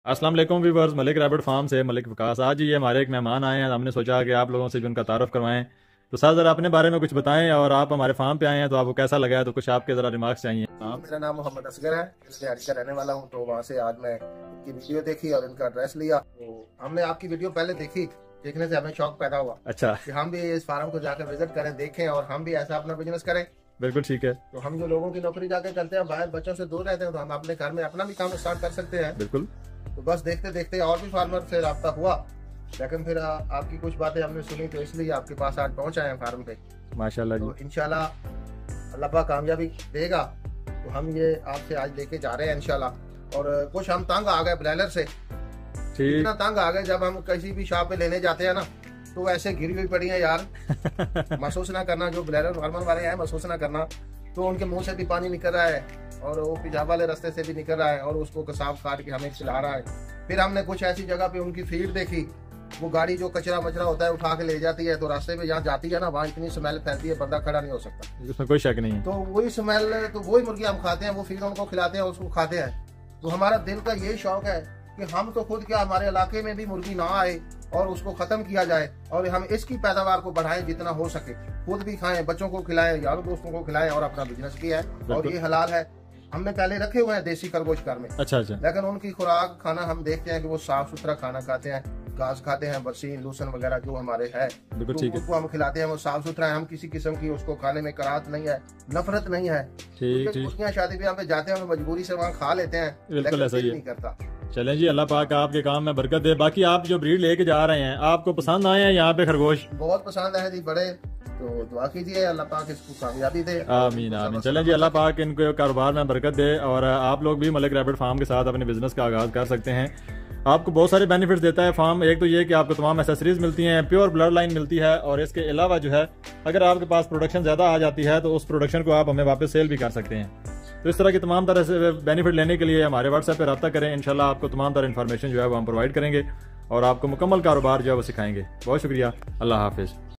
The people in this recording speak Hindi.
अस्सलाम वालेकुम व्यूवर्स, मलिक रैबिट फार्म से मलिक विकास। आज ये हमारे एक मेहमान आए हैं, हमने सोचा कि आप लोगों से भी उनका तारुफ करवाएं। तो सर ज़रा अपने बारे में कुछ बताएं, और आप हमारे फार्म पे आए हैं तो आपको कैसा लगा है, तो कुछ आपके ज़रा रिमार्क्स चाहिए। मेरा नाम मोहम्मद असगर है, दिहाड़ी का रहने वाला हूँ। तो वहाँ से आज मैं इनकी वीडियो देखी और इनका एड्रेस लिया। तो हमने आपकी वीडियो पहले देखी, देखने से हमें शौक पैदा हुआ अच्छा, कि हम भी इस फार्म को जाकर विजिट करें, देखें और हम भी ऐसा अपना बिजनेस करें। बिल्कुल ठीक है। तो हम जो लोगों की नौकरी जाके करते हैं, बाहर बच्चों से दूर रहते हैं, तो हम अपने घर में अपना भी काम स्टार्ट कर सकते हैं। बिल्कुल। तो बस देखते देखते और भी फार्मर से राब्ता हुआ, लेकिन फिर आपकी कुछ बातें हमने सुनी, तो इसलिए आपके पास आज पहुंच आए हैं फार्म पे। माशाल्लाह जी। तो इंशाल्लाह अल्लाह पाक कामयाबी देगा। तो हम ये आपसे आज लेके जा रहे हैं इंशाल्लाह। और कुछ हम तंग आ गए ब्रॉयलर से, ठीक। इतना तंग आ गए, जब हम किसी भी शॉप पे लेने जाते हैं ना, तो ऐसे गिरी हुई पड़ी है यार। महसूस ना करना, जो ब्रॉयलर फार्मर वाले हैं, महसूस ना करना। तो उनके मुंह से भी पानी निकल रहा है और वो पेशाब वाले रास्ते से भी निकल रहा है, और उसको कसाब काट के हमें खिला रहा है। फिर हमने कुछ ऐसी जगह पे उनकी फीड देखी, वो गाड़ी जो कचरा वचरा होता है उठा के ले जाती है, तो रास्ते में जहाँ जाती है ना, वहाँ इतनी स्मेल फैलती है, बंदा खड़ा नहीं हो सकता। इसमें कोई शक नहीं है। तो वही स्मेल, तो वही मुर्गी हम खाते हैं, वो फीड उनको खिलाते हैं, उसको खाते हैं। तो हमारा दिल का ये शौक है कि हम तो खुद क्या, हमारे इलाके में भी मुर्गी ना आए और उसको खत्म किया जाए, और हम इसकी पैदावार को बढ़ाएं जितना हो सके, खुद भी खाएं, बच्चों को खिलाएं, यारों दोस्तों को खिलाएं, और अपना बिजनेस भी है। और ये हलाल है। हमने पहले रखे हुए हैं देसी खरगोश घर में। अच्छा अच्छा। लेकिन उनकी खुराक खाना हम देखते हैं कि वो साफ सुथरा खाना खाते हैं, घास खाते हैं, बरसीन लूसन वगैरह जो हमारे है, बिल्कुल तो ठीक है। उसको हम खिलाते हैं, वो साफ सुथरा है। हम किसी किस्म की उसको खाने में कराहत नहीं है, नफरत नहीं है। ठीक ठीक। मुर्गियां शादी ब्याह पे जाते हैं, हम मजबूरी से वहाँ खा लेते हैं, बिल्कुल लेकिन ऐसा ही दिल है। नहीं करता। चलें जी, अल्लाह पाक आपके काम में बरकत दे। बाकी आप जो ब्रीड लेके जा रहे हैं, आपको पसंद आए हैं यहाँ पे खरगोश? बहुत पसंद है जी, बड़े। तो दुआ कीजिए अल्लाह पाक इसको कामयाबी दे। आमीन आमीन। चलें जी, अल्लाह पाक इनको कारोबार में बरकत दे, और आप लोग भी मलिक रैबिट फार्म के साथ अपने बिजनेस का आगाज़ कर सकते हैं। आपको बहुत सारे बेनिफिट्स देता है फार्म। एक तो ये कि आपको तमाम एसेसरीज मिलती हैं, प्योर ब्लड लाइन मिलती है, और इसके अलावा जो है, अगर आपके पास प्रोडक्शन ज़्यादा आ जाती है तो उस प्रोडक्शन को आप हमें वापस सेल भी कर सकते हैं। तो इस तरह की तमाम तरह से बेनिफिट लेने के लिए हमारे व्हाट्सएप पर रब्ता करें। इंशाल्लाह आपको तमाम तरह इन्फॉर्मेशन जो है वो हम प्रोवाइड करेंगे, और आपको मुकम्मल कारोबार जो है वो सिखाएंगे। बहुत शुक्रिया। अल्लाह हाफिज़।